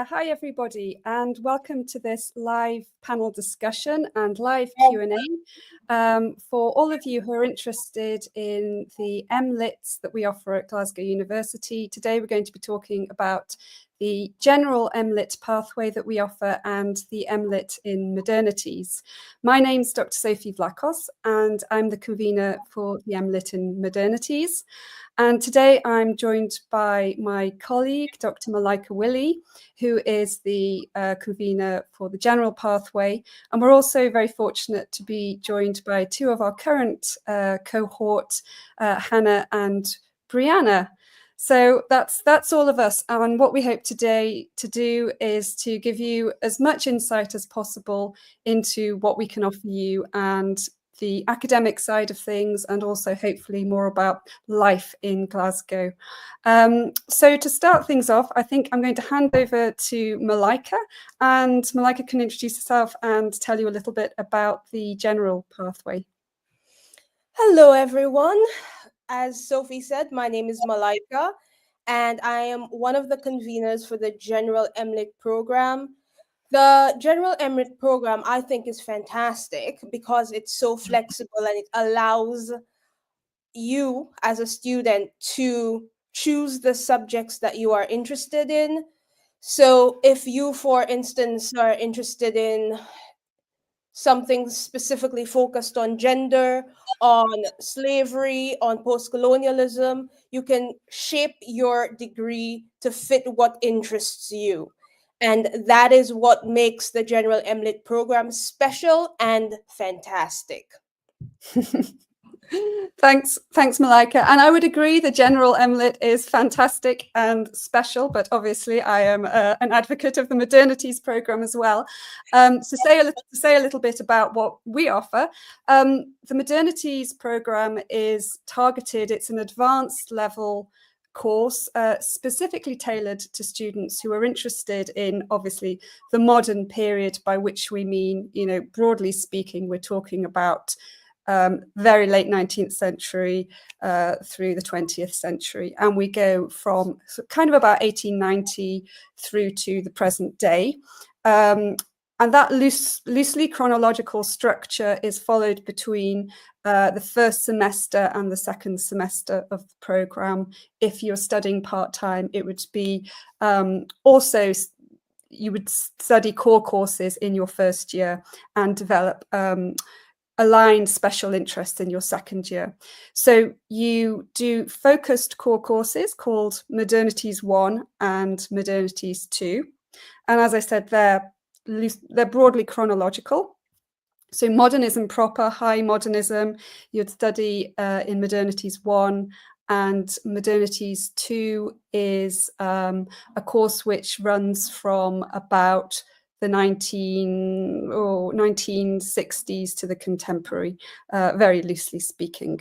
Hi everybody, and welcome to this live panel discussion and live Q&A for all of you who are interested in the MLitt that we offer at Glasgow University. Today we're going to be talking about the general MLitt pathway that we offer and the MLitt in Modernities. My name's Dr Sophie Vlacos and I'm the convener for the MLitt in Modernities. And today I'm joined by my colleague, Dr. Malica Willie, who is the convener for the general pathway. And we're also very fortunate to be joined by two of our current cohort, Hannah and Brianna. So that's all of us. And what we hope today to do is to give you as much insight as possible into what we can offer you and the academic side of things, and also hopefully more about life in Glasgow. So to start things off, I think I'm going to hand over to Malica, and Malica can introduce herself and tell you a little bit about the general pathway. Hello, everyone. As Sophie said, my name is Malica, and I am one of the conveners for the General MLitt program. The General MLitt program, I think, is fantastic because it's so flexible and it allows you as a student to choose the subjects that you are interested in. So if you, for instance, are interested in something specifically focused on gender, on slavery, on post-colonialism, you can shape your degree to fit what interests you. And that is what makes the General MLitt program special and fantastic. Thanks, Malica. And I would agree the General MLitt is fantastic and special, but obviously I am an advocate of the Modernities program as well. So say a little bit about what we offer. The Modernities program is targeted, it's an advanced level course specifically tailored to students who are interested in, obviously, the modern period, by which we mean, broadly speaking, we're talking about very late 19th century through the 20th century. And we go from kind of about 1890 through to the present day. And that loosely chronological structure is followed between the first semester and the second semester of the programme. If you're studying part-time, it would be also, you would study core courses in your first year and develop aligned special interests in your second year. So you do focused core courses called Modernities 1 and Modernities 2. And as I said, they're broadly chronological. So modernism proper, high modernism, you'd study in Modernities 1, and Modernities 2 is a course which runs from about the 1960s to the contemporary, very loosely speaking.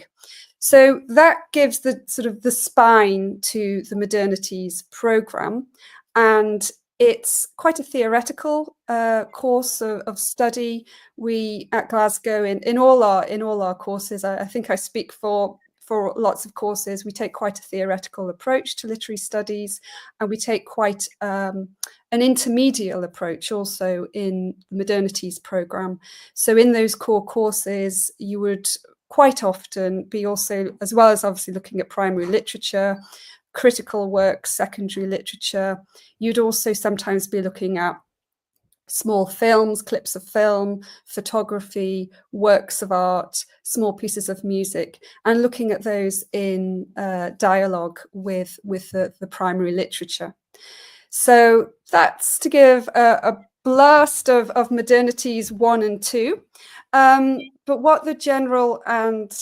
So that gives the sort of the spine to the Modernities program, and it's quite a theoretical course of study. We at Glasgow, in all our courses, I think I speak for lots of courses, we take quite a theoretical approach to literary studies, and we take quite an intermediate approach also in the Modernities program. So in those core courses, you would quite often be also, as well as obviously looking at primary literature, critical work, secondary literature, you'd also sometimes be looking at small films, clips of film, photography, works of art, small pieces of music, and looking at those in dialogue with the primary literature. So that's to give a blast of Modernities 1 and 2. But what the general and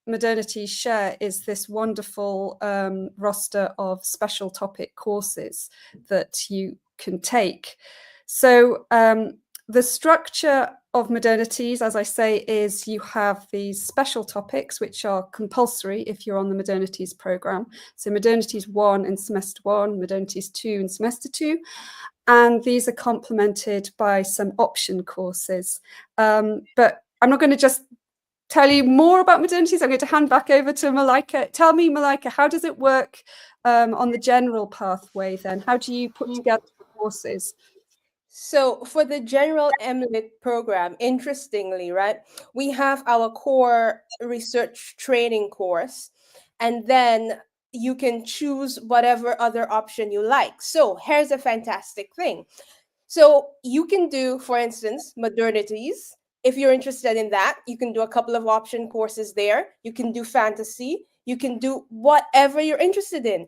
Modernities share is this wonderful roster of special topic courses that you can take. So the structure of Modernities, as I say, is you have these special topics which are compulsory if you're on the Modernities program. So Modernities 1 in semester 1, Modernities 2 in semester 2. And these are complemented by some option courses. But I'm not going to just tell you more about Modernities. I'm going to hand back over to Malica. Tell me, Malica, how does it work on the general pathway then? How do you put together a courses? So for the general MLitt program, interestingly, right, we have our core research training course, and then you can choose whatever other option you like. So here's a fantastic thing. So you can do, for instance, modernities. If you're interested in that, you can do a couple of option courses there. You can do fantasy. You can do whatever you're interested in.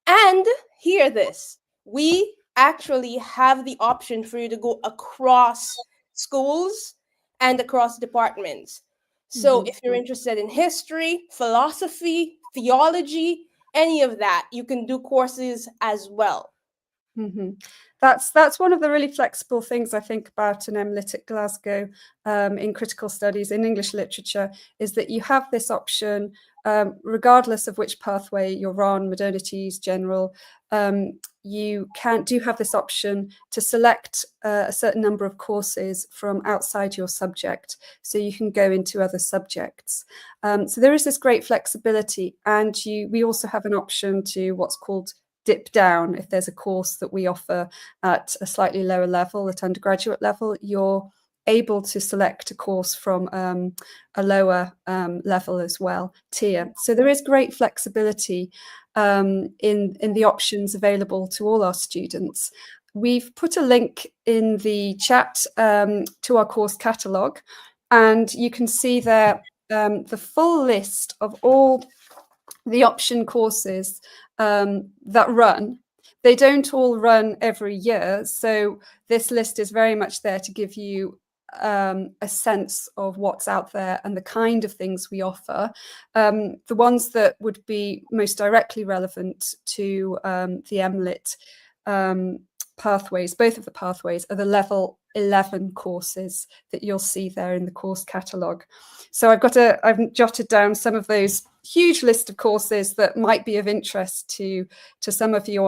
And hear this, we actually have the option for you to go across schools and across departments. So if you're interested in history, philosophy, theology, any of that, you can do courses as well. That's one of the really flexible things I think about an MLitt at Glasgow in critical studies in English literature, is that you have this option regardless of which pathway you're on, modernities, general. You do have this option to select a certain number of courses from outside your subject, so you can go into other subjects. So there is this great flexibility, and we also have an option to what's called dip down. If there's a course that we offer at a slightly lower level, at undergraduate level, you're able to select a course from a lower level as well, tier. So there is great flexibility in the options available to all our students. We've put a link in the chat to our course catalogue, and you can see there the full list of all the option courses that run. They don't all run every year, so this list is very much there to give you a sense of what's out there and the kind of things we offer. The ones that would be most directly relevant to the MLitt pathways, both of the pathways, are the level 11 courses that you'll see there in the course catalogue. So I've jotted down some of those huge list of courses that might be of interest to some of you,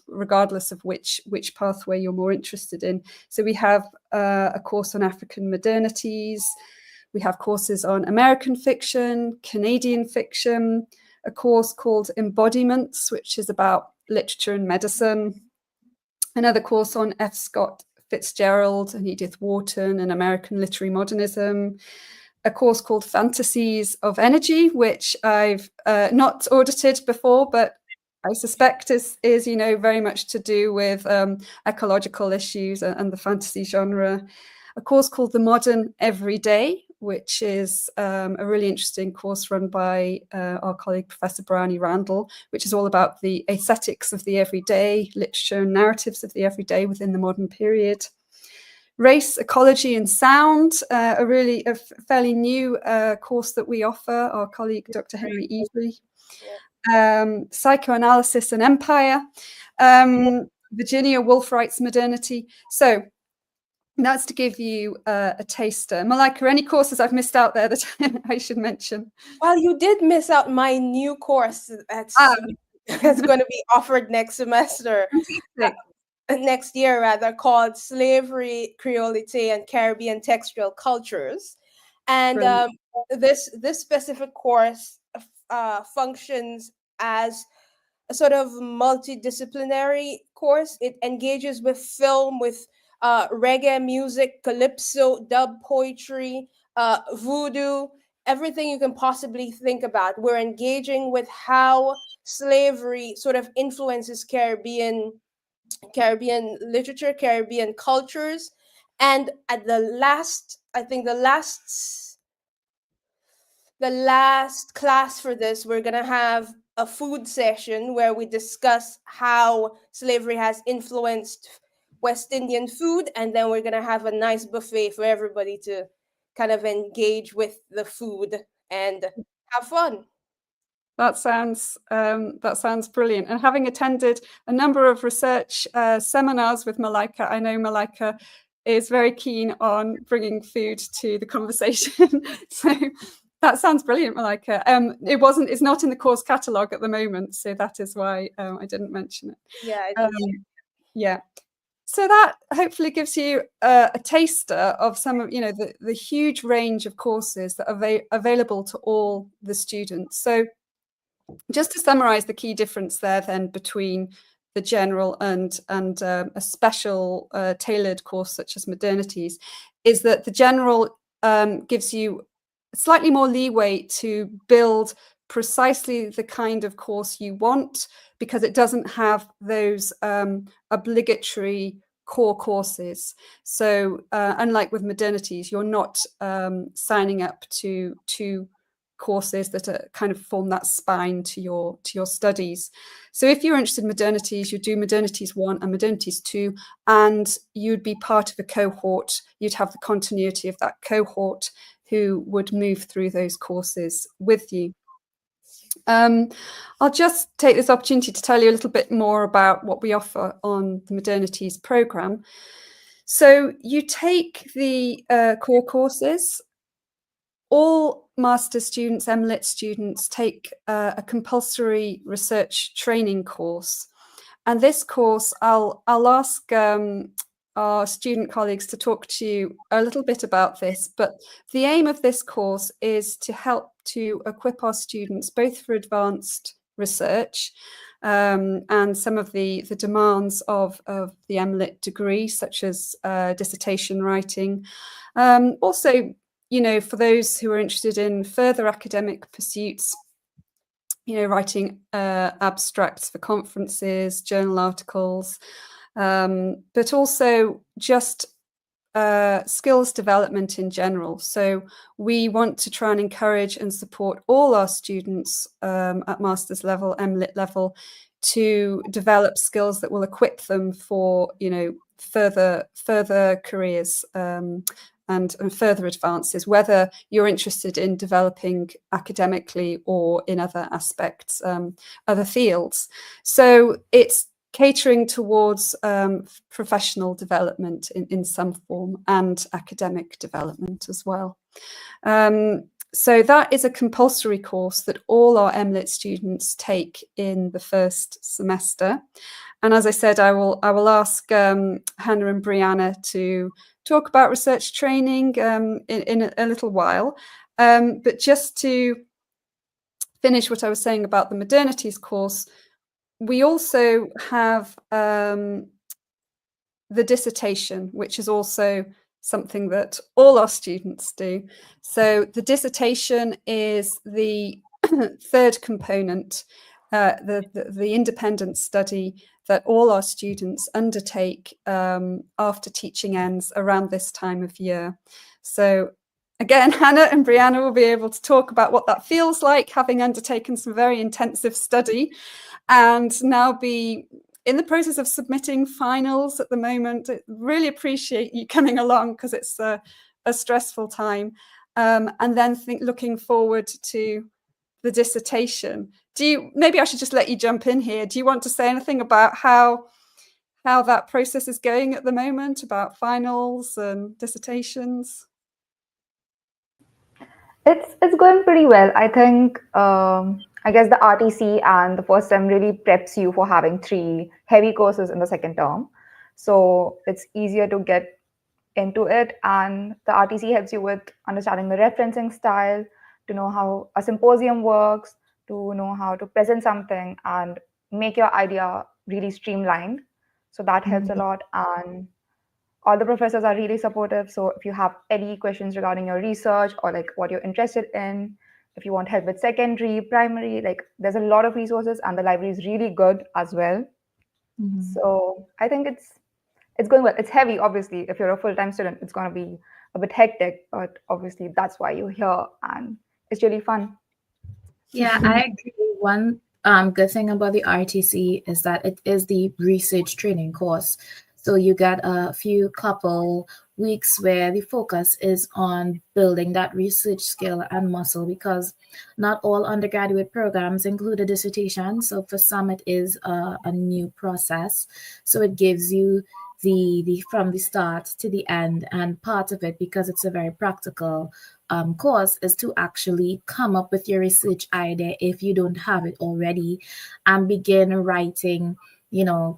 regardless of which pathway you're more interested in. So we have a course on African modernities. We have courses on American fiction, Canadian fiction, a course called Embodiments, which is about literature and medicine, another course on F. Scott Fitzgerald and Edith Wharton and American literary modernism, a course called Fantasies of Energy, which I've not audited before, but I suspect is very much to do with ecological issues and the fantasy genre. A course called The Modern Everyday, which is a really interesting course run by our colleague Professor Bryony Randall, which is all about the aesthetics of the everyday, literature and narratives of the everyday within the modern period. Race, Ecology and Sound, a fairly new course that we offer, our colleague Dr. Henry Easley. Psychoanalysis and Empire, Virginia Woolf writes Modernity. So that's to give you a taster. Malica, any courses I've missed out there that I should mention? Well, you did miss out my new course that's going to be offered next semester. Next year, rather, called Slavery, Creolite, and Caribbean Textual Cultures. And this specific course functions as a sort of multidisciplinary course. It engages with film, with reggae music, calypso, dub poetry, voodoo, everything you can possibly think about. We're engaging with how slavery sort of influences Caribbean literature, Caribbean cultures. And at the last class for this, we're going to have a food session where we discuss how slavery has influenced West Indian food. And then we're going to have a nice buffet for everybody to kind of engage with the food and have fun. That sounds brilliant. And having attended a number of research seminars with Malica, I know Malica is very keen on bringing food to the conversation. So that sounds brilliant, Malica. It's not in the course catalogue at the moment, so that is why I didn't mention it. Yeah. Yeah. So that hopefully gives you a taster of some of the huge range of courses that are available to all the students. So just to summarize the key difference there then between the general and a special tailored course such as Modernities is that the general gives you slightly more leeway to build precisely the kind of course you want, because it doesn't have those obligatory core courses. So unlike with Modernities, you're not signing up to two courses that are kind of form that spine to your studies. So if you're interested in Modernities, you do Modernities 1 and Modernities 2, and you'd be part of a cohort. You'd have the continuity of that cohort who would move through those courses with you. I'll just take this opportunity to tell you a little bit more about what we offer on the Modernities programme. So you take the core courses. All master's students, MLitt students, take a compulsory research training course. And this course, I'll ask our student colleagues to talk to you a little bit about this, but the aim of this course is to help to equip our students both for advanced research and some of the demands of the MLitt degree, such as dissertation writing. Also, for those who are interested in further academic pursuits, writing abstracts for conferences, journal articles, but also just skills development in general. So we want to try and encourage and support all our students at master's level, MLitt level, to develop skills that will equip them for, further careers and further advances, whether you're interested in developing academically or in other aspects, other fields. So it's catering towards professional development in some form and academic development as well. So that is a compulsory course that all our MLitt students take in the first semester. And as I said, I will ask Hannah and Brianna to talk about research training in a little while. But just to finish what I was saying about the Modernities course, we also have the dissertation, which is also something that all our students do. So the dissertation is the third component, the independent study that all our students undertake after teaching ends around this time of year. So again, Hannah and Brianna will be able to talk about what that feels like, having undertaken some very intensive study and now be in the process of submitting finals at the moment. I really appreciate you coming along because it's a stressful time. And then looking forward to the dissertation. Maybe I should just let you jump in here. Do you want to say anything about how that process is going at the moment, about finals and dissertations? It's going pretty well. I think I guess the RTC and the first term really preps you for having 3 heavy courses in the second term. So it's easier to get into it, and the RTC helps you with understanding the referencing style, to know how a symposium works, to know how to present something and make your idea really streamlined. So that helps a lot, and all the professors are really supportive. So if you have any questions regarding your research or like what you're interested in, if you want help with secondary, primary, like there's a lot of resources, and the library is really good as well. So I think it's going well. It's heavy, obviously. If you're a full-time student, it's going to be a bit hectic, but obviously that's why you're here, and it's really fun. Yeah, I agree. One good thing about the RTC is that it is the research training course. So you get a couple weeks where the focus is on building that research skill and muscle, because not all undergraduate programs include a dissertation. So for some, it is a new process. So it gives you the from the start to the end, and part of it, because it's a very practical course, is to actually come up with your research idea if you don't have it already, and begin writing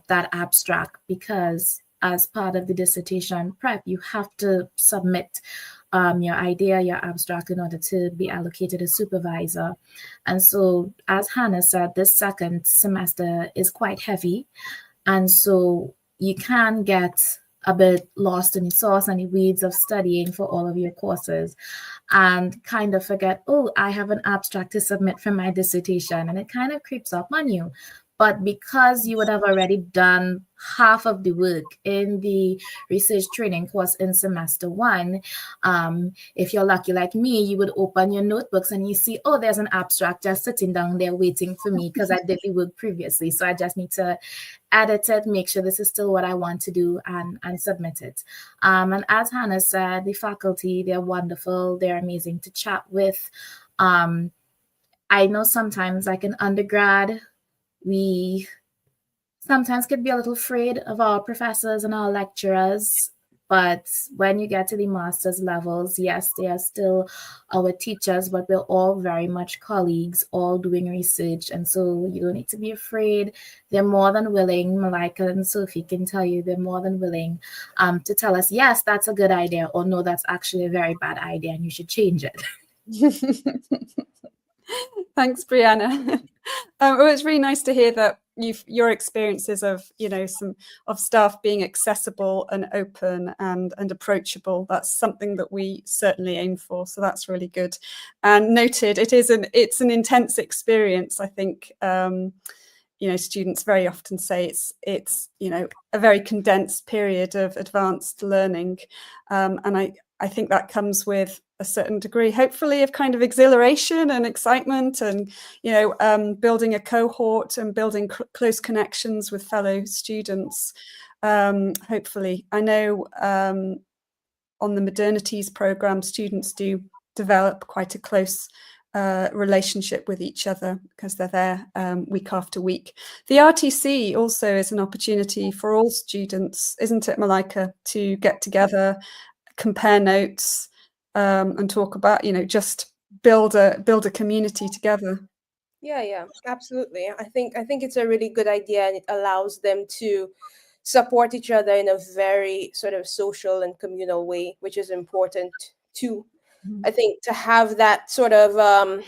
that abstract, because as part of the dissertation prep, you have to submit your idea, your abstract, in order to be allocated a supervisor. And so, as Hannah said, this second semester is quite heavy. And so you can get a bit lost in the sauce and the weeds of studying for all of your courses and kind of forget, oh, I have an abstract to submit for my dissertation, and it kind of creeps up on you. But because you would have already done half of the work in the research training course in semester 1, if you're lucky like me, you would open your notebooks and you see, oh, there's an abstract just sitting down there waiting for me because I did the work previously. So I just need to edit it, make sure this is still what I want to do, and submit it. And as Hannah said, the faculty, they're wonderful. They're amazing to chat with. I know sometimes like in undergrad, we sometimes could be a little afraid of our professors and our lecturers, but when you get to the master's levels, yes, they are still our teachers, but we're all very much colleagues, all doing research, and so you don't need to be afraid. They're more than willing, Malica and Sophie can tell you, they're more than willing to tell us, yes, that's a good idea, or no, that's actually a very bad idea and you should change it. Thanks, Brianna. Well, it's really nice to hear that your experiences of, some of staff being accessible and open and approachable. That's something that we certainly aim for. So that's really good. And noted, it's an intense experience. I think, students very often say it's a very condensed period of advanced learning, and I think that comes with a certain degree, hopefully, of kind of exhilaration and excitement, and building a cohort and building close connections with fellow students. Hopefully, I know on the Modernities program, students do develop quite a close relationship with each other because they're there week after week. The RTC also is an opportunity for all students, isn't it, Malica, to get together, compare notes, and talk about, just build a community together. Yeah, absolutely. I think it's a really good idea, and it allows them to support each other in a very sort of social and communal way, which is important too. I think to have that sort of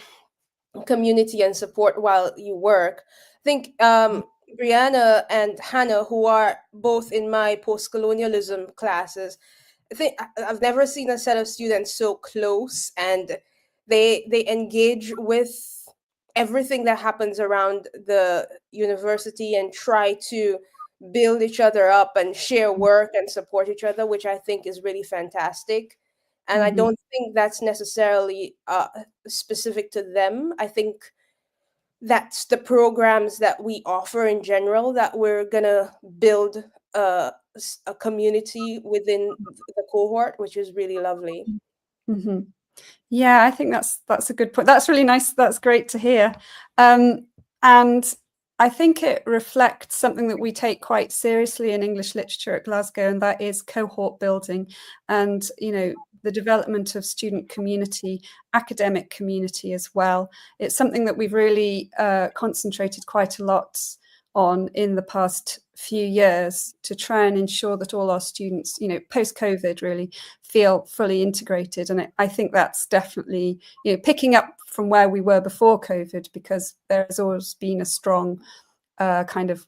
community and support while you work. I think Brianna and Hannah, who are both in my post-colonialism classes, I think I've never seen a set of students so close, and they engage with everything that happens around the university and try to build each other up and share work and support each other, which I think is really fantastic. And I don't think that's necessarily specific to them. I think that's the programs that we offer in general, that we're gonna build a community within the cohort, which is really lovely. Yeah, I think that's a good point. That's really nice. That's great to hear. And I think it reflects something that we take quite seriously in English literature at Glasgow, and that is cohort building and, the development of student community, academic community as well. It's something that we've really concentrated quite a lot on in the past few years to try and ensure that all our students, post-COVID, really feel fully integrated. And I think that's definitely, picking up from where we were before COVID, because there has always been a strong kind of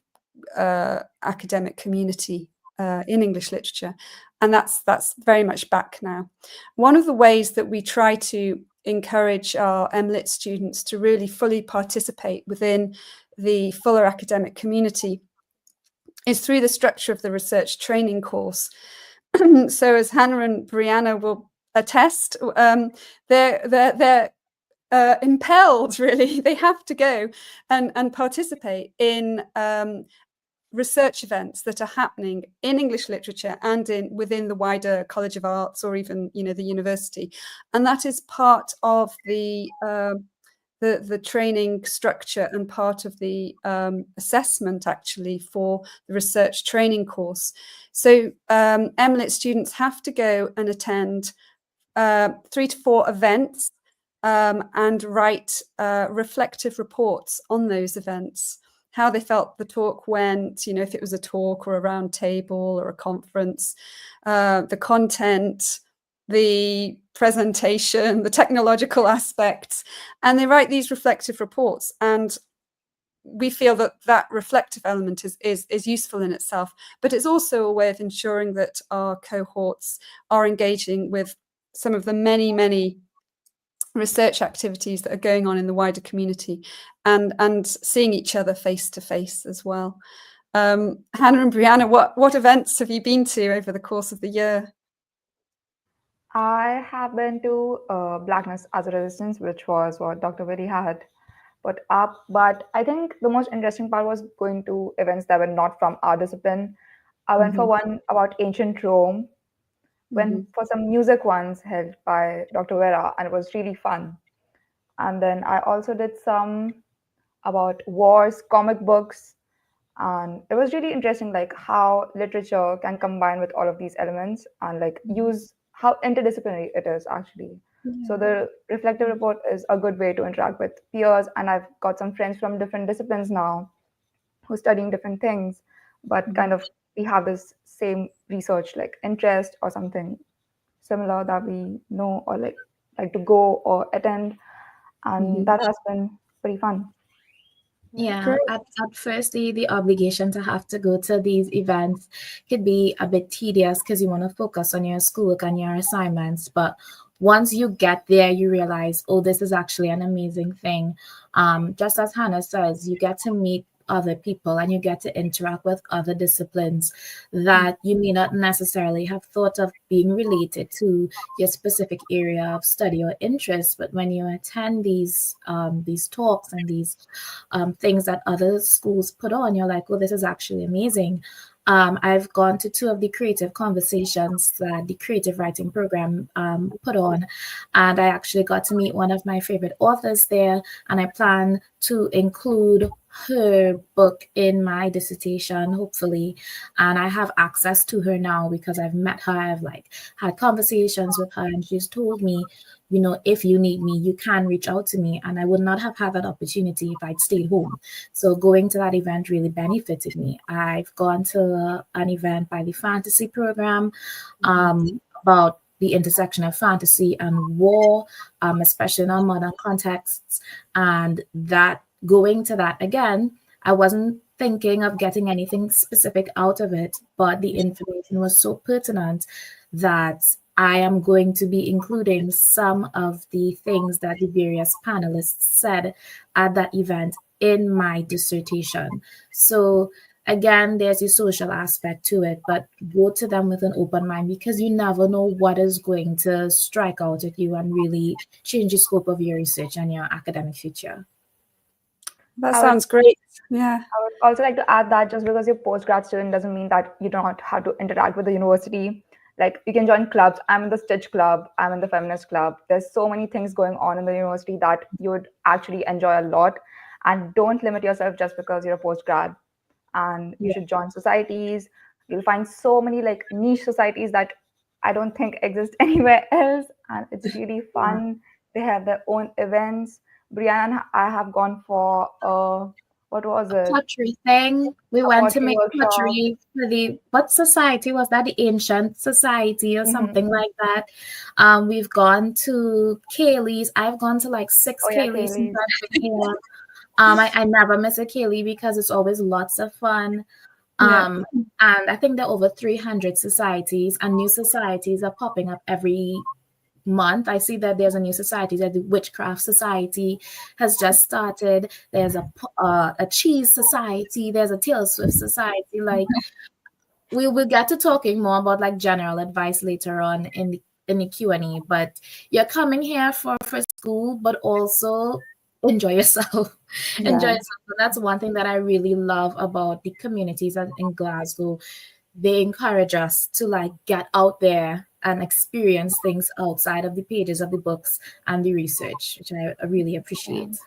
academic community in English literature. And that's very much back now. One of the ways that we try to encourage our MLitt students to really fully participate within the fuller academic community is through the structure of the research training course. So as Hannah and Brianna will attest, they're impelled, really. They have to go and participate in research events that are happening in English literature and within the wider College of Arts, or even the university, and that is part of the training structure and part of the assessment, actually, for the research training course. So MLitt students have to go and attend 3 to 4 events and write reflective reports on those events, how they felt the talk went, if it was a talk or a round table or a conference, the content, the presentation, the technological aspects, and they write these reflective reports. And we feel that reflective element is useful in itself, but it's also a way of ensuring that our cohorts are engaging with some of the many research activities that are going on in the wider community, and seeing each other face to face as well. Hannah and Brianna, what events have you been to over the course of the year? I have been to Blackness as a Resistance, which was what Dr. Willie had put up. But I think the most interesting part was going to events that were not from our discipline. I went for one about ancient Rome, went for some music ones held by Dr. Vera, and it was really fun. And then I also did some about wars, comic books, and it was really interesting, like how literature can combine with all of these elements and like use how interdisciplinary it is actually. So the reflective report is a good way to interact with peers, and I've got some friends from different disciplines now who are studying different things, but kind of we have this same research like interest or something similar that we know or like to go or attend, and that has been pretty fun. Yeah, at first, the obligation to have to go to these events could be a bit tedious because you want to focus on your schoolwork and your assignments. But once you get there, you realize, oh, this is actually an amazing thing. Just as Hannah says, you get to meet other people and you get to interact with other disciplines that you may not necessarily have thought of being related to your specific area of study or interest. But when you attend these talks and these things that other schools put on, you're like, oh, this is actually amazing. I've gone to 2 of the creative conversations that the creative writing program put on, and I actually got to meet one of my favorite authors there, and I plan to include her book in my dissertation, hopefully. And I have access to her now because I've met her, I've like had conversations with her, and she's told me, you know, if you need me, you can reach out to me. And I would not have had that opportunity if I'd stayed home. So going to that event really benefited me. I've gone to an event by the fantasy program about the intersection of fantasy and war, especially in our modern contexts. And that going to that again, I wasn't thinking of getting anything specific out of it, but the information was so pertinent that I am going to be including some of the things that the various panelists said at that event in my dissertation. So again, there's a social aspect to it, but go to them with an open mind because you never know what is going to strike out at you and really change the scope of your research and your academic future. That sounds great. Yeah. I would also like to add that just because you're a postgrad student doesn't mean that you don't have to interact with the university. Like you can join clubs. I'm in the Stitch Club. I'm in the Feminist Club. There's so many things going on in the university that you would actually enjoy a lot. And don't limit yourself just because you're a postgrad. And you should join societies. You'll find so many like niche societies that I don't think exist anywhere else. And it's really fun. They have their own events. Brianna and I have gone for what was it? Pottery thing. We went to make workshop. pottery for what society was that? The Ancient Society or something like that. We've gone to Kaylee's. I've gone to like 6 Kaylee's since I've been here. I never miss a Kaylee because it's always lots of fun. And I think there are over 300 societies, and new societies are popping up every month. I see that there's a new society, that the Witchcraft Society has just started. There's a cheese society. There's a Taylor Swift society. Like we will get to talking more about like general advice later on in the Q&A. But you're coming here for school, but also enjoy yourself. Enjoy yourself. And that's one thing that I really love about the communities in Glasgow. They encourage us to like get out there and experience things outside of the pages of the books and the research, which I really appreciate.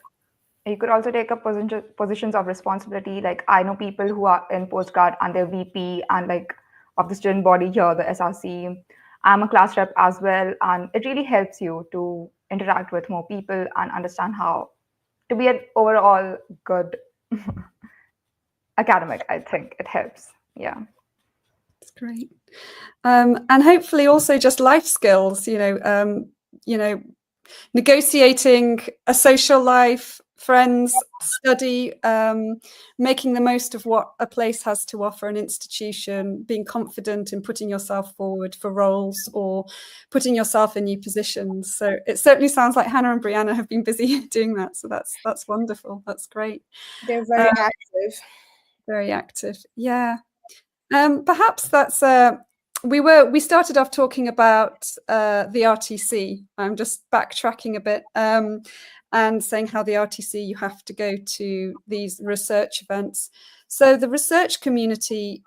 You could also take up positions of responsibility. Like I know people who are in postgrad and they're VP and like of the student body here, the SRC. I'm a class rep as well, and it really helps you to interact with more people and understand how to be an overall good academic. I think it helps. Yeah. That's great. And hopefully also just life skills, negotiating a social life, friends, study, making the most of what a place has to offer, an institution, being confident in putting yourself forward for roles or putting yourself in new positions. So it certainly sounds like Hannah and Brianna have been busy doing that. So that's wonderful. That's great. They're very active. Very active. Yeah. Perhaps that's we started off talking about the RTC. I'm just backtracking a bit and saying how the RTC, you have to go to these research events. So the research community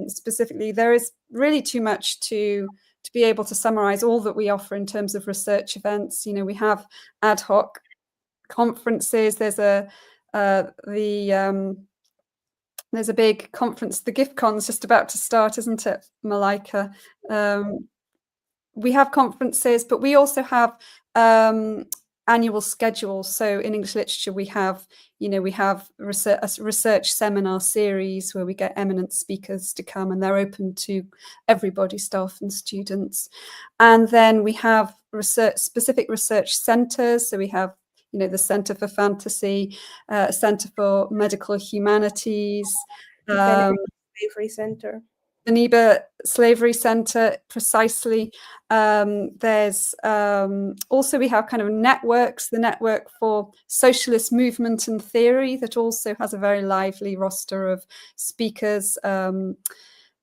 specifically, there is really too much to be able to summarize all that we offer in terms of research events. You know, we have ad hoc conferences. There's there's a big conference, the GiftCon's just about to start, isn't it, Malica? We have conferences, but we also have annual schedules. So in English literature, we have a research seminar series where we get eminent speakers to come, and they're open to everybody, staff and students. And then we have specific research centres. So we have the Centre for Fantasy, Centre for Medical Humanities, Slavery Centre. Geneva Slavery Centre, precisely. There's also, we have kind of networks, the Network for Socialist Movement and Theory, that also has a very lively roster of speakers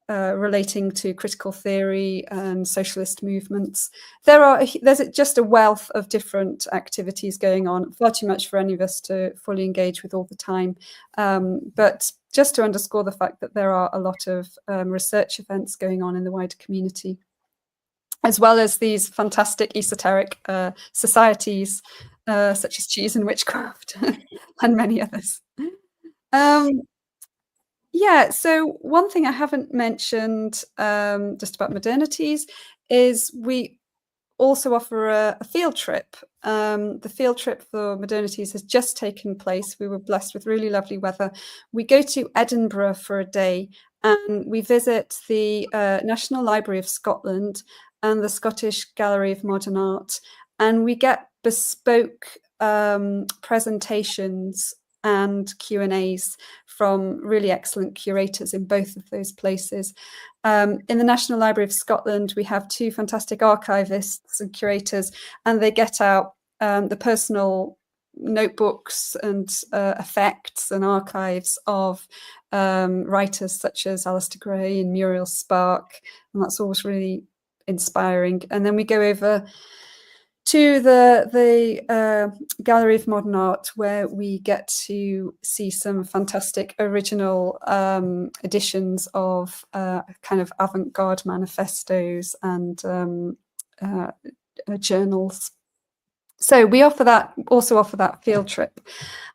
relating to critical theory and socialist movements. There's just a wealth of different activities going on, far too much for any of us to fully engage with all the time. But just to underscore the fact that there are a lot of research events going on in the wider community, as well as these fantastic esoteric societies, such as Cheese and Witchcraft and many others. Yeah, so one thing I haven't mentioned just about Modernities is we also offer a field trip. The field trip for Modernities has just taken place. We were blessed with really lovely weather. We go to Edinburgh for a day and we visit the National Library of Scotland and the Scottish Gallery of Modern Art, and we get bespoke presentations and Q&As from really excellent curators in both of those places. In the National Library of Scotland, we have two fantastic archivists and curators, and they get out the personal notebooks and effects and archives of writers such as Alistair Gray and Muriel Spark, and that's always really inspiring. And then we go over to the Gallery of Modern Art, where we get to see some fantastic original editions of kind of avant-garde manifestos and journals. So we also offer that field trip.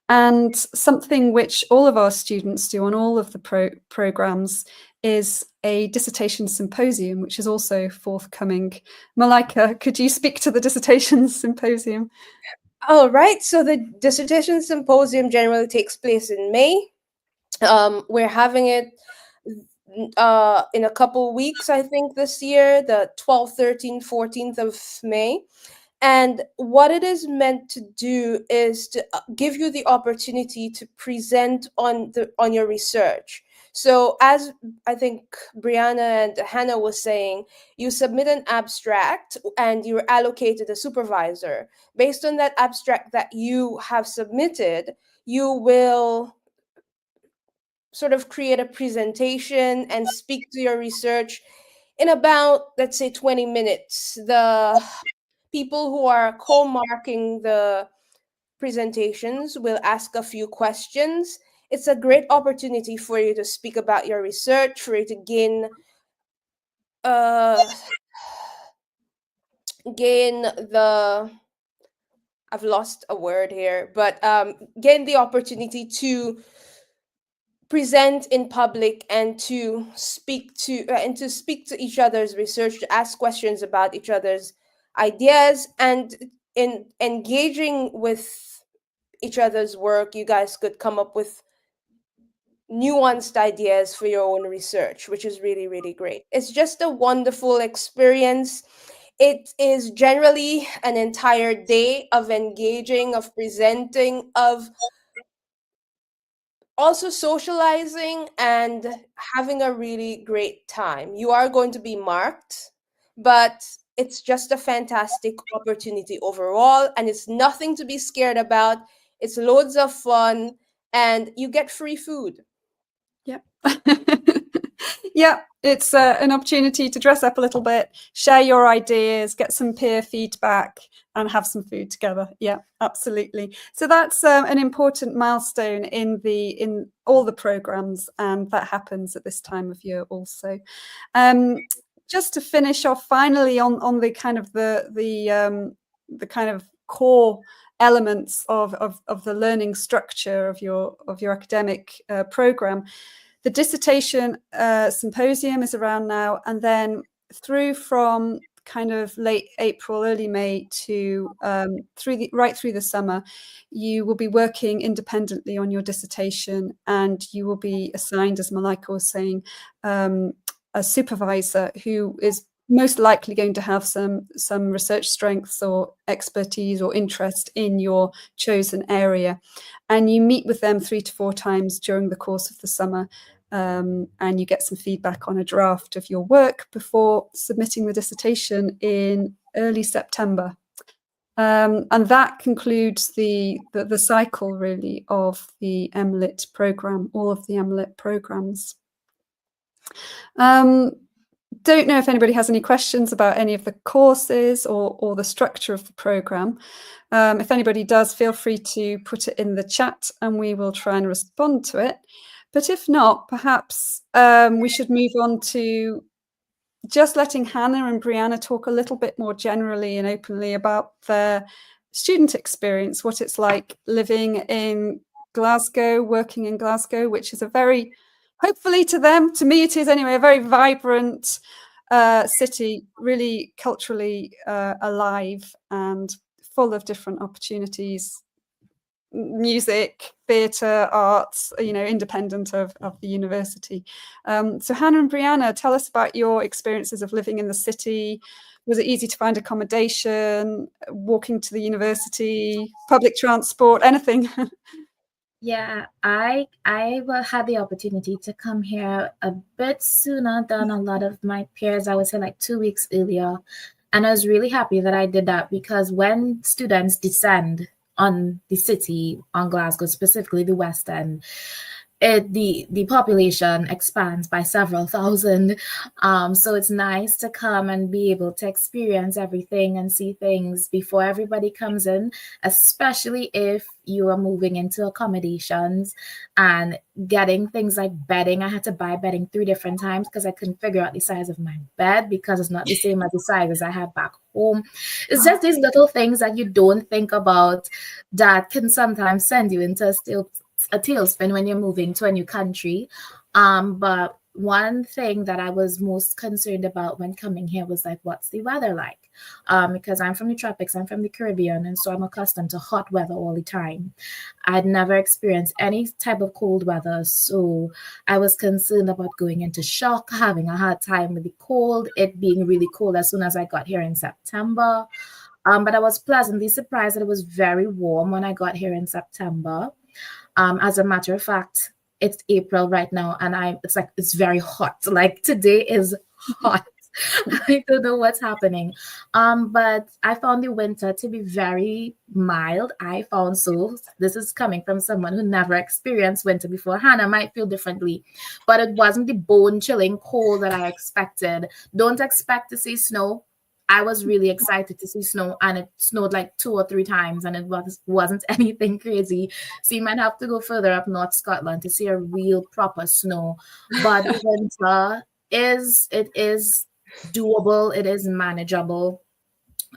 And something which all of our students do on all of the programs is a dissertation symposium, which is also forthcoming. Malica, could you speak to the dissertation symposium? All right. So the dissertation symposium generally takes place in May. We're having it in a couple weeks, I think, this year, the 12th, 13th, 14th of May. And what it is meant to do is to give you the opportunity to present on your research. So as I think Brianna and Hannah was saying, you submit an abstract and you're allocated a supervisor. Based on that abstract that you have submitted, you will sort of create a presentation and speak to your research in about, let's say, 20 minutes. The people who are co-marking the presentations will ask a few questions. It's a great opportunity for you to speak about your research, for you to gain the, I've lost a word here, but gain the opportunity to present in public and to speak to each other's research, to ask questions about each other's ideas, and in engaging with each other's work, you guys could come up with nuanced ideas for your own research, which is really, really great. It's just a wonderful experience. It is generally an entire day of engaging, of presenting, of also socializing and having a really great time. You are going to be marked, but it's just a fantastic opportunity overall, and it's nothing to be scared about. It's loads of fun, and you get free food. Yeah. Yeah, it's an opportunity to dress up a little bit, share your ideas, get some peer feedback, and have some food together. Yeah, absolutely. So that's an important milestone in all the programs, and that happens at this time of year also. Just to finish off finally on the kind of the kind of core elements of the learning structure of your academic program. The dissertation symposium is around now, and then through from kind of late April, early May to right through the summer, you will be working independently on your dissertation, and you will be assigned, as Malica was saying, a supervisor who is most likely going to have some research strengths or expertise or interest in your chosen area. And you meet with them 3 to 4 times during the course of the summer, and you get some feedback on a draft of your work before submitting the dissertation in early September. And that concludes the cycle, really, of the MLitt program, all of the MLitt programs. Don't know if anybody has any questions about any of the courses or the structure of the program. If anybody does, feel free to put it in the chat and we will try and respond to it. But if not, perhaps we should move on to just letting Hannah and Brianna talk a little bit more generally and openly about their student experience, what it's like living in Glasgow, working in Glasgow, which is a very, hopefully to them, to me it is anyway, a very vibrant city, really culturally alive and full of different opportunities, music, theatre, arts, independent of the university. So Hannah and Brianna, tell us about your experiences of living in the city. Was it easy to find accommodation, walking to the university, public transport, anything? Yeah, I had the opportunity to come here a bit sooner than a lot of my peers. I would say like 2 weeks earlier. And I was really happy that I did that, because when students descend on the city, on Glasgow, specifically the West End, the population expands by several thousand. So it's nice to come and be able to experience everything and see things before everybody comes in, especially if you are moving into accommodations and getting things like bedding. I had to buy bedding 3 different times because I couldn't figure out the size of my bed, because it's not the same as the size as I have back home. It's just these little things that you don't think about that can sometimes send you into a tailspin when you're moving to a new country. But one thing that I was most concerned about when coming here was like, what's the weather like? Because I'm from the tropics, I'm from the Caribbean, and so I'm accustomed to hot weather all the time. I'd never experienced any type of cold weather, so I was concerned about going into shock, having a hard time with the cold, it being really cold as soon as I got here in September. But I was pleasantly surprised that it was very warm when I got here in September. As a matter of fact, it's April right now, and it's very hot. Like today is hot. I don't know what's happening. But I found the winter to be very mild. This is coming from someone who never experienced winter before. Hannah might feel differently, but it wasn't the bone-chilling cold that I expected. Don't expect to see snow. I was really excited to see snow, and it snowed like 2 or 3 times, and it wasn't anything crazy. So you might have to go further up North Scotland to see a real proper snow. But the winter is doable, it is manageable,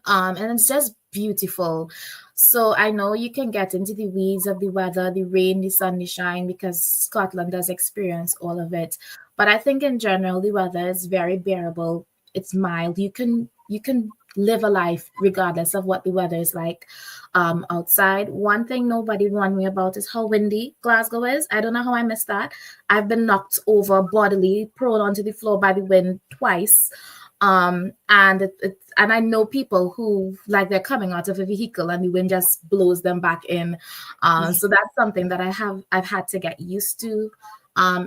and it's just beautiful. So I know you can get into the weeds of the weather, the rain, the sun, the shine, because Scotland does experience all of it. But I think in general, the weather is very bearable. It's mild. You can live a life regardless of what the weather is like outside. One thing nobody warned me about is how windy Glasgow is. I don't know how I missed that. I've been knocked over bodily, thrown onto the floor by the wind twice. And I know people who, like, they're coming out of a vehicle and the wind just blows them back in. So that's something that I've had to get used to.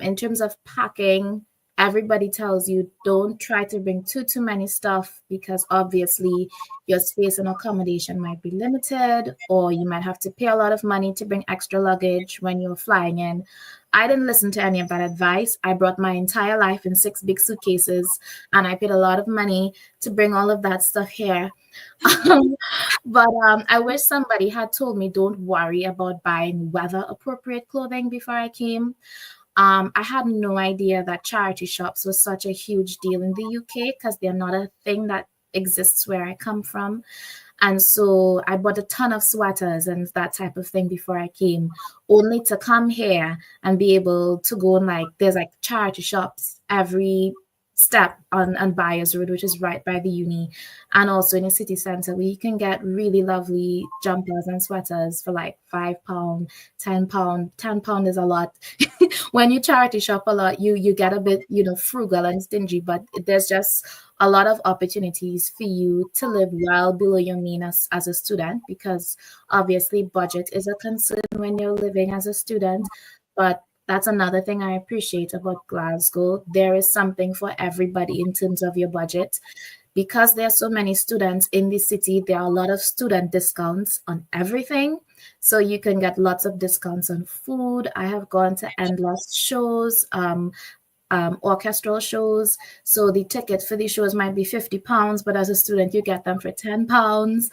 In terms of packing, everybody tells you don't try to bring too many stuff, because obviously your space and accommodation might be limited, or you might have to pay a lot of money to bring extra luggage when you're flying in. I didn't listen to any of that advice. I brought my entire life in 6 big suitcases, and I paid a lot of money to bring all of that stuff here. But I wish somebody had told me don't worry about buying weather appropriate clothing before I came. I had no idea that charity shops was such a huge deal in the UK, because they're not a thing that exists where I come from. And so I bought a ton of sweaters and that type of thing before I came, only to come here and be able to go and, like, there's like charity shops every step on Byers Road, which is right by the uni, and also in the city center, where you can get really lovely jumpers and sweaters for like £5, £10. £10 is a lot. When you charity shop a lot, you get a bit, frugal and stingy, but there's just a lot of opportunities for you to live well below your means as a student, because obviously budget is a concern when you're living as a student. But that's another thing I appreciate about Glasgow. There is something for everybody in terms of your budget. Because there are so many students in the city, there are a lot of student discounts on everything. So you can get lots of discounts on food. I have gone to endless shows, orchestral shows. So the ticket for these shows might be £50, but as a student, you get them for £10.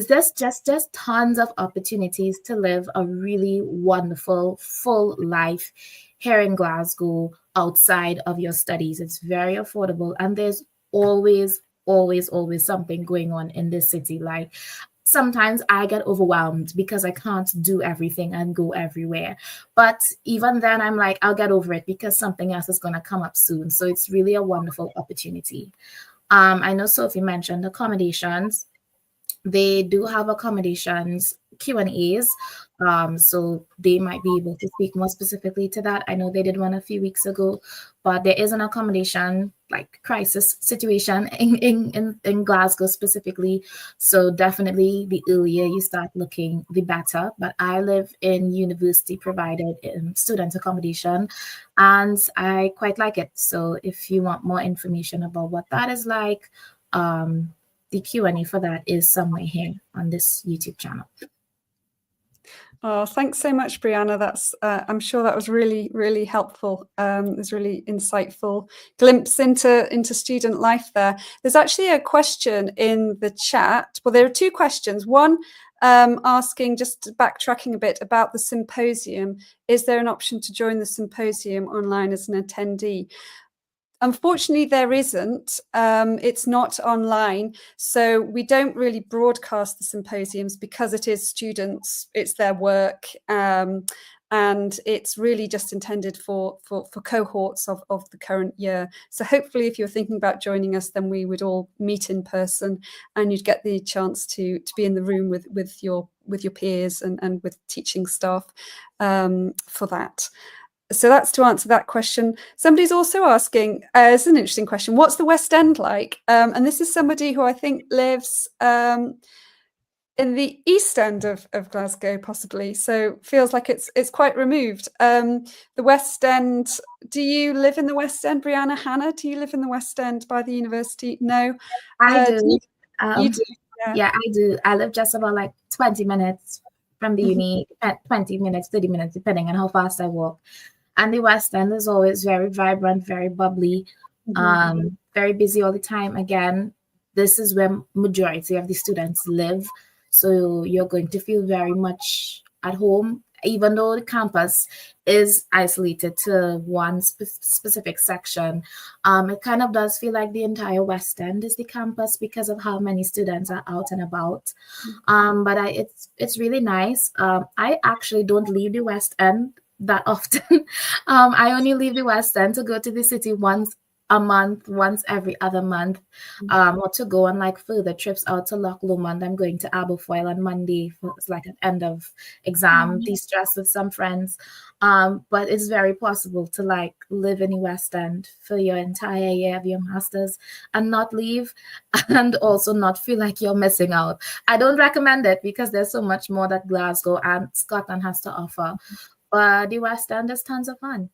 There's just tons of opportunities to live a really wonderful, full life here in Glasgow outside of your studies. It's very affordable, and there's always something going on in this city. Like, sometimes I get overwhelmed because I can't do everything and go everywhere. But even then, I'm like, I'll get over it because something else is going to come up soon. So it's really a wonderful opportunity. I know Sophie mentioned accommodations. They do have accommodations, Q&As, so they might be able to speak more specifically to that. I know they did one a few weeks ago, but there is an accommodation, like, crisis situation in Glasgow specifically. So definitely the earlier you start looking, the better. But I live in university provided student accommodation, and I quite like it. So if you want more information about what that is like, the Q&A for that is somewhere here on this YouTube channel. Oh, thanks so much, Brianna. That's I'm sure that was really, really helpful. It was really insightful glimpse into student life there. There's actually a question in the chat. Well, there are two questions. One asking, just backtracking a bit about the symposium. Is there an option to join the symposium online as an attendee? Unfortunately, there isn't. It's not online, so we don't really broadcast the symposiums because it is students, it's their work, and it's really just intended for cohorts of the current year. So hopefully, if you're thinking about joining us, then we would all meet in person, and you'd get the chance to be in the room with your peers and with teaching staff for that. So that's to answer that question. Somebody's also asking, it's an interesting question, what's the West End like? And this is somebody who I think lives in the East End of Glasgow, possibly. So feels like it's quite removed. The West End, do you live in the West End, Brianna? Hannah, do you live in the West End by the university? No? I do. You do? Yeah, I do. I live just about like 20 minutes from the uni, 20 minutes, 30 minutes, depending on how fast I walk. And the West End is always very vibrant, very bubbly, very busy all the time. Again, this is where majority of the students live. So you're going to feel very much at home, even though the campus is isolated to one specific section. It kind of does feel like the entire West End is the campus because of how many students are out and about. But it's really nice. I actually don't leave the West End that often. I only leave the West End to go to the city once a month, once every other month, or to go on like further trips out to Loch Lomond. I'm going to Aberfoyle on Monday for it's like an end of exam de-stress with some friends. But it's very possible to like live in the West End for your entire year of your master's and not leave, and also not feel like you're missing out. I don't recommend it because there's so much more that Glasgow and Scotland has to offer. But the West End is tons of fun.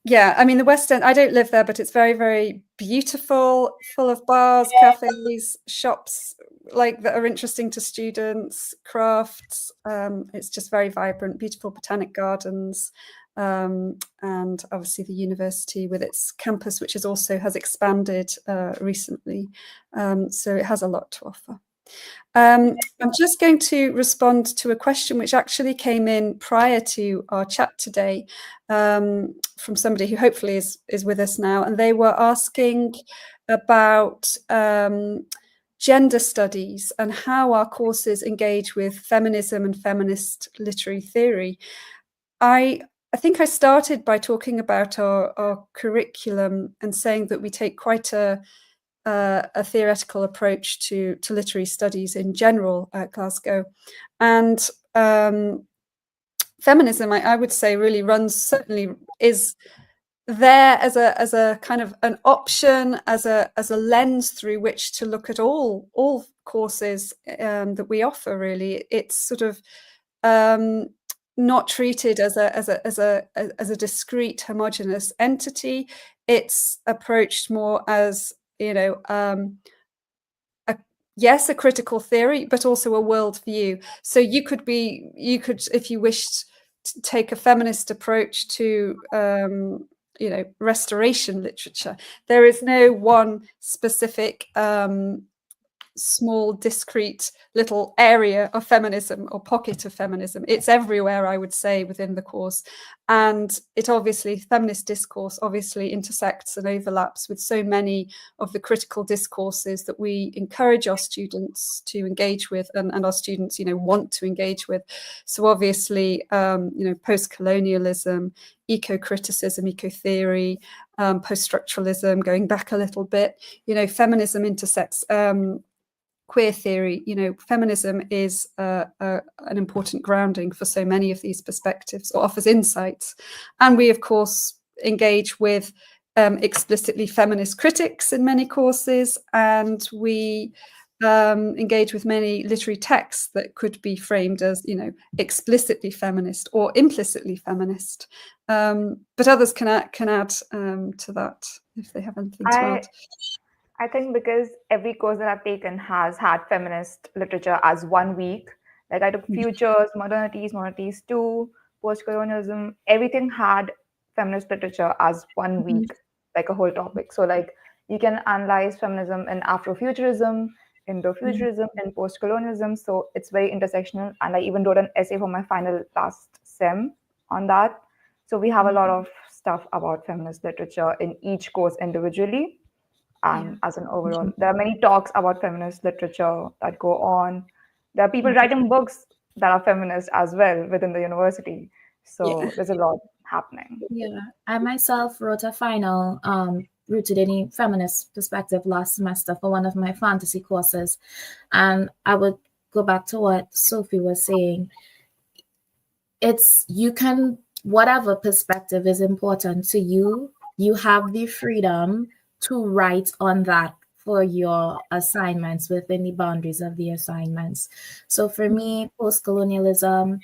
Yeah, I mean, the West End, I don't live there, but it's very, very beautiful, full of bars, cafes, shops like that are interesting to students, crafts. It's just very vibrant, beautiful botanic gardens. And obviously the university with its campus, which has expanded recently. So it has a lot to offer. I'm just going to respond to a question which actually came in prior to our chat today from somebody who hopefully is with us now, and they were asking about gender studies and how our courses engage with feminism and feminist literary theory. I think I started by talking about our curriculum and saying that we take quite a theoretical approach to literary studies in general at Glasgow, and feminism, I would say, really is there as a kind of an option, as a lens through which to look at all courses that we offer. Really, it's sort of not treated as a discrete homogeneous entity. It's approached more as, you know, a critical theory, but also a worldview. So you could, if you wished to take a feminist approach to, restoration literature, there is no one specific small, discrete little area of feminism or pocket of feminism. It's everywhere, I would say, within the course. And feminist discourse obviously intersects and overlaps with so many of the critical discourses that we encourage our students to engage with, and our students, want to engage with. So obviously, post-colonialism, eco-criticism, eco-theory, post-structuralism, going back a little bit, feminism intersects queer theory. Feminism is an important grounding for so many of these perspectives, or offers insights. And we, of course, engage with explicitly feminist critics in many courses, and we engage with many literary texts that could be framed as, explicitly feminist or implicitly feminist. But others can add to that if they have anything to add. I think because every course that I've taken has had feminist literature as 1 week. Like I took Futures, Modernities, Modernities 2, Postcolonialism, everything had feminist literature as 1 week, like a whole topic. So like you can analyze feminism in Afrofuturism, Indo-futurism, and postcolonialism. So it's very intersectional. And I even wrote an essay for my final last sem on that. So we have a lot of stuff about feminist literature in each course individually. And as an overall, there are many talks about feminist literature that go on. There are people writing books that are feminist as well within the university. So there's a lot happening. Yeah, I myself wrote a final rooted in a feminist perspective last semester for one of my fantasy courses. And I would go back to what Sophie was saying. Whatever perspective is important to you, you have the freedom to write on that for your assignments within the boundaries of the assignments. So for me, post-colonialism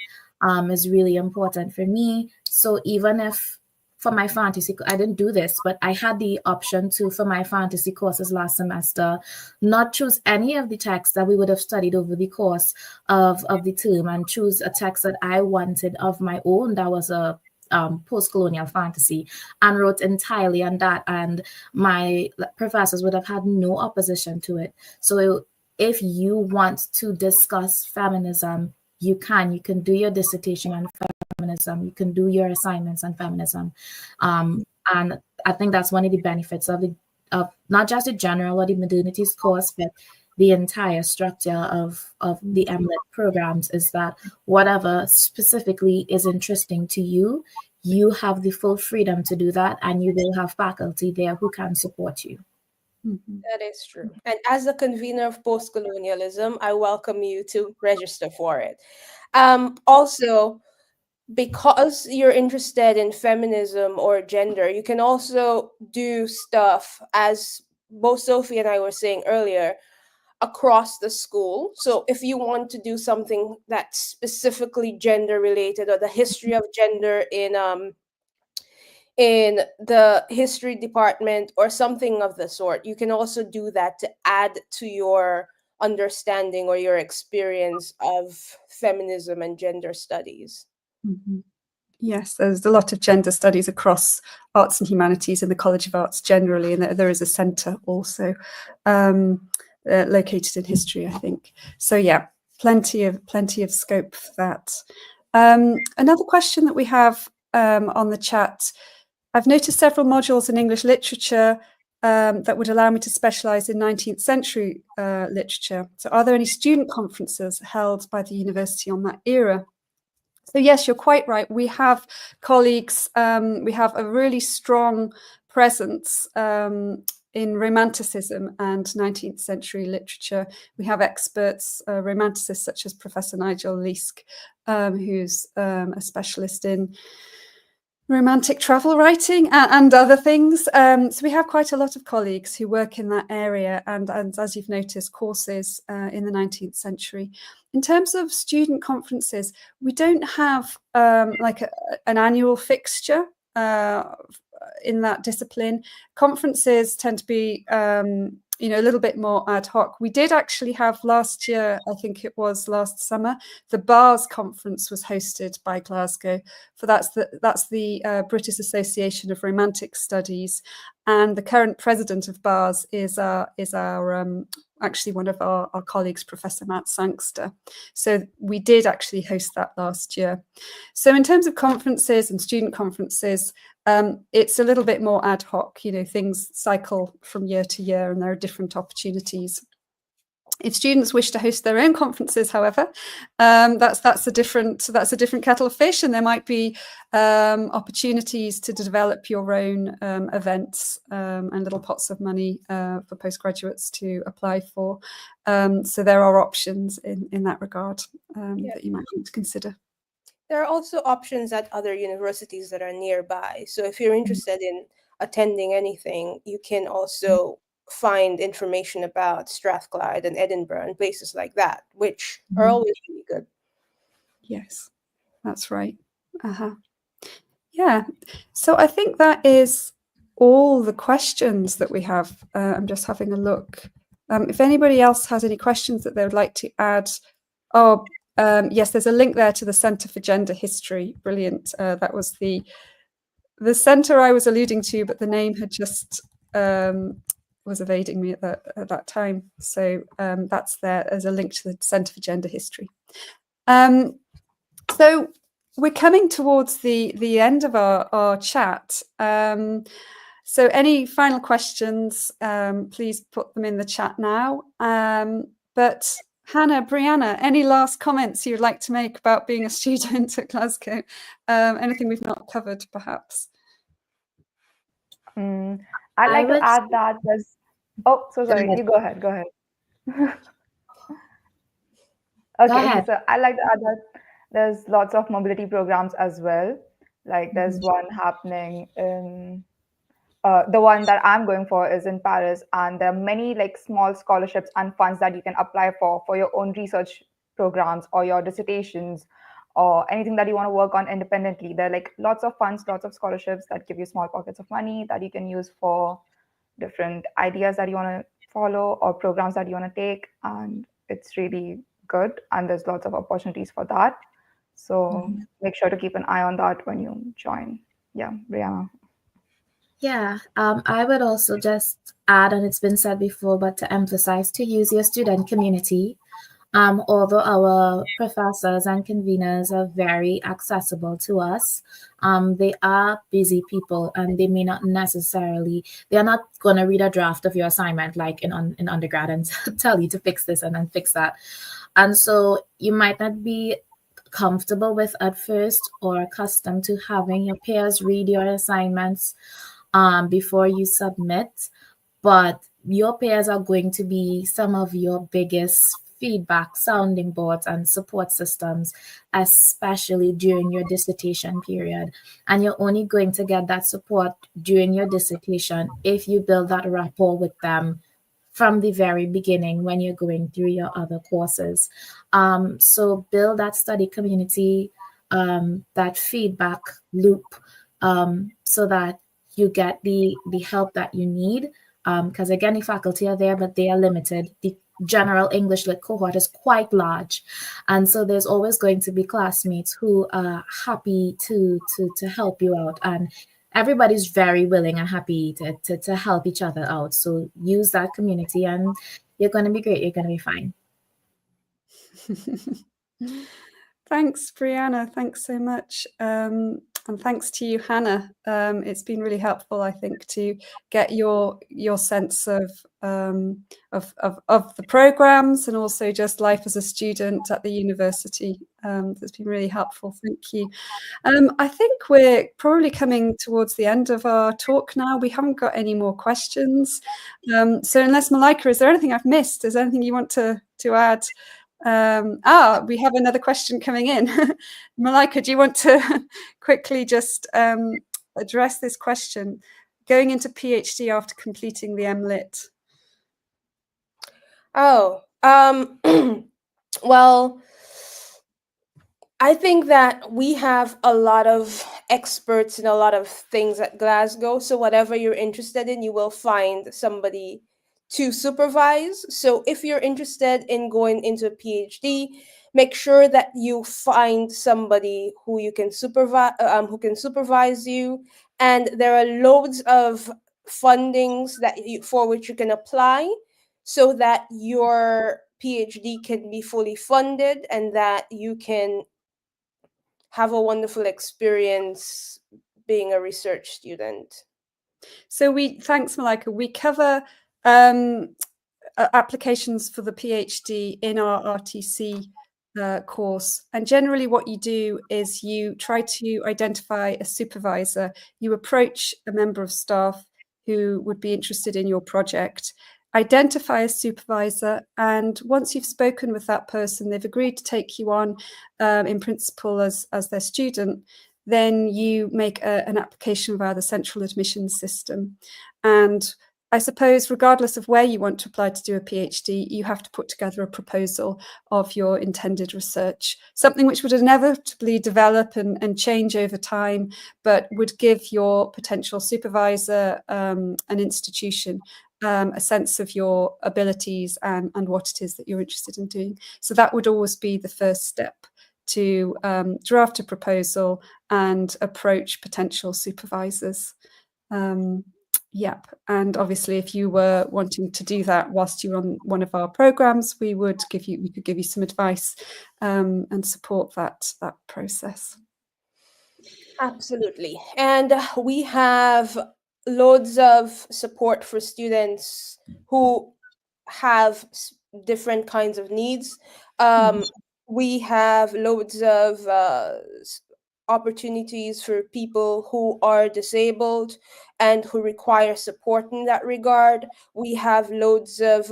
is really important for me. So even if for my fantasy, I didn't do this, but I had the option to, for my fantasy courses last semester, not choose any of the texts that we would have studied over the course of the term, and choose a text that I wanted of my own that was a post-colonial fantasy, and wrote entirely on that, and my professors would have had no opposition to it. So if you want to discuss feminism, you can do your dissertation on feminism, you can do your assignments on feminism, and I think that's one of the benefits of not just the general or the modernities course, but the entire structure of the MLitt programs, is that whatever specifically is interesting to you, you have the full freedom to do that, and you will have faculty there who can support you. That is true. And as a convener of post-colonialism, I welcome you to register for it. Also, because you're interested in feminism or gender, you can also do stuff, as both Sophie and I were saying earlier, across the school. So if you want to do something that's specifically gender related, or the history of gender in the history department or something of the sort, you can also do that to add to your understanding or your experience of feminism and gender studies. Yes, there's a lot of gender studies across arts and humanities in the College of Arts generally, and there is a centre also located in history, I think. So yeah, plenty of scope for that. Another question that we have on the chat: I've noticed several modules in English literature that would allow me to specialise in 19th century literature. So are there any student conferences held by the university on that era? So yes, you're quite right. We have colleagues, we have a really strong presence in Romanticism and 19th century literature. We have experts, Romanticists such as Professor Nigel Leask, who's a specialist in romantic travel writing and other things. So we have quite a lot of colleagues who work in that area, and as you've noticed, courses in the 19th century. In terms of student conferences, we don't have like an annual fixture in that discipline. Conferences tend to be a little bit more ad hoc. We did actually have last year, I think it was last summer, the BARS conference was hosted by Glasgow. That's the British Association of Romantic Studies, and the current president of BARS is actually one of our colleagues, Professor Matt Sangster. So we did actually host that last year. So in terms of conferences and student conferences, it's a little bit more ad hoc. Things cycle from year to year, and there are different opportunities. If students wish to host their own conferences, however, that's a different kettle of fish, and there might be opportunities to develop your own events and little pots of money for postgraduates to apply for. So there are options in that regard that you might want to consider. There are also options at other universities that are nearby. So if you're interested in attending anything, you can also find information about Strathclyde and Edinburgh and places like that, which are always really good. Yes, that's right. Yeah, so I think that is all the questions that we have. I'm just having a look. If anybody else has any questions that they would like to add. Yes, there's a link there to the Centre for Gender History. Brilliant. That was the centre I was alluding to, but the name had just was evading me at that time. So that's there as a link to the Centre for Gender History. So we're coming towards the end of our chat. So any final questions, please put them in the chat now. But Hannah, Brianna, any last comments you'd like to make about being a student at Glasgow? Anything we've not covered, perhaps? I'd like to add that there's... Oh, so sorry. You go ahead. Go ahead. Okay, so I'd like to add that there's lots of mobility programs as well. Like there's one happening in... the one that I'm going for is in Paris, and there are many like small scholarships and funds that you can apply for your own research programs or your dissertations or anything that you want to work on independently. There are like lots of funds, lots of scholarships that give you small pockets of money that you can use for different ideas that you want to follow or programs that you want to take, and it's really good, and there's lots of opportunities for that. So make sure to keep an eye on that when you join. Yeah, Brianna. Yeah, I would also just add, and it's been said before, but to emphasize, to use your student community. Although our professors and conveners are very accessible to us, they are busy people, and they may not necessarily, they're not going to read a draft of your assignment like in undergrad and tell you to fix this and then fix that. And so you might not be comfortable with at first or accustomed to having your peers read your assignments before you submit, but your peers are going to be some of your biggest feedback sounding boards and support systems, especially during your dissertation period. And you're only going to get that support during your dissertation if you build that rapport with them from the very beginning when you're going through your other courses. So build that study community, that feedback loop, so that you get the help that you need. Because again, the faculty are there, but they are limited. The general English Lit cohort is quite large. And so there's always going to be classmates who are happy to help you out. And everybody's very willing and happy to help each other out. So use that community and you're going to be great. You're going to be fine. Thanks, Brianna. Thanks so much. And thanks to you, Hannah. It's been really helpful, I think, to get your sense of the programs and also just life as a student at the university. That's been really helpful. Thank you. I think we're probably coming towards the end of our talk now. We haven't got any more questions. So unless Malica, is there anything I've missed? Is there anything you want to add? We have another question coming in. Malica, do you want to quickly just address this question? Going into PhD after completing the MLitt. Oh, well, I think that we have a lot of experts in a lot of things at Glasgow. So whatever you're interested in, you will find somebody to supervise. So if you're interested in going into a PhD, make sure that you find somebody who you can supervise you. And there are loads of fundings for which you can apply so that your PhD can be fully funded and that you can have a wonderful experience being a research student. So thanks, Malica. We cover applications for the PhD in our RTC course. And generally what you do is you try to identify a supervisor. You approach a member of staff who would be interested in your project, identify a supervisor, and once you've spoken with that person, they've agreed to take you on in principle as their student, then you make an application via the central admissions system. And I suppose regardless of where you want to apply to do a PhD, you have to put together a proposal of your intended research, something which would inevitably develop and change over time, but would give your potential supervisor, an institution, a sense of your abilities and what it is that you're interested in doing. So that would always be the first step, to draft a proposal and approach potential supervisors. Yep. And obviously, if you were wanting to do that whilst you're on one of our programs, we could give you some advice and support that process. Absolutely. And we have loads of support for students who have different kinds of needs. We have loads of opportunities for people who are disabled and who require support in that regard. We have loads of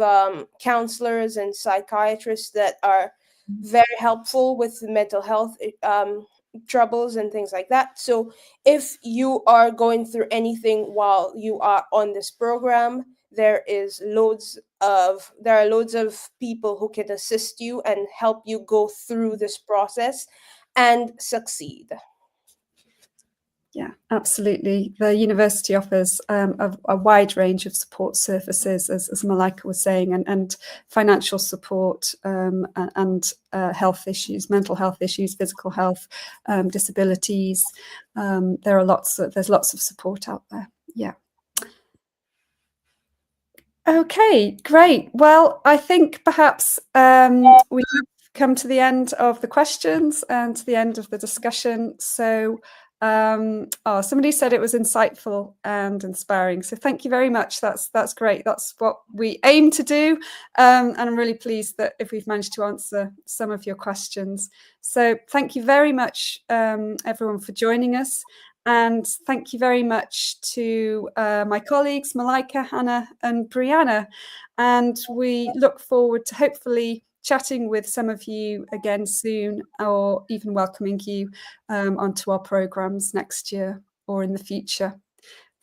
counselors and psychiatrists that are very helpful with mental health troubles and things like that. So if you are going through anything while you are on this program, there are loads of people who can assist you and help you go through this process and succeed. Yeah, absolutely. The university offers a wide range of support services, as Malica was saying, and financial support and health issues, mental health issues, physical health, disabilities. There's lots of support out there. Yeah. Okay, great. Well, I think perhaps we have come to the end of the questions and to the end of the discussion. So Somebody said it was insightful and inspiring. So thank you very much. That's great. That's what we aim to do. And I'm really pleased that if we've managed to answer some of your questions. So thank you very much, everyone, for joining us. And thank you very much to my colleagues, Malica, Hannah and Brianna. And we look forward to hopefully chatting with some of you again soon, or even welcoming you onto our programmes next year or in the future.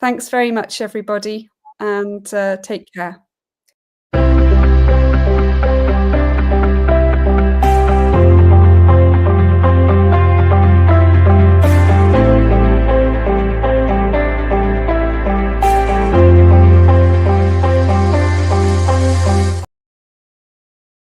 Thanks very much, everybody, and take care.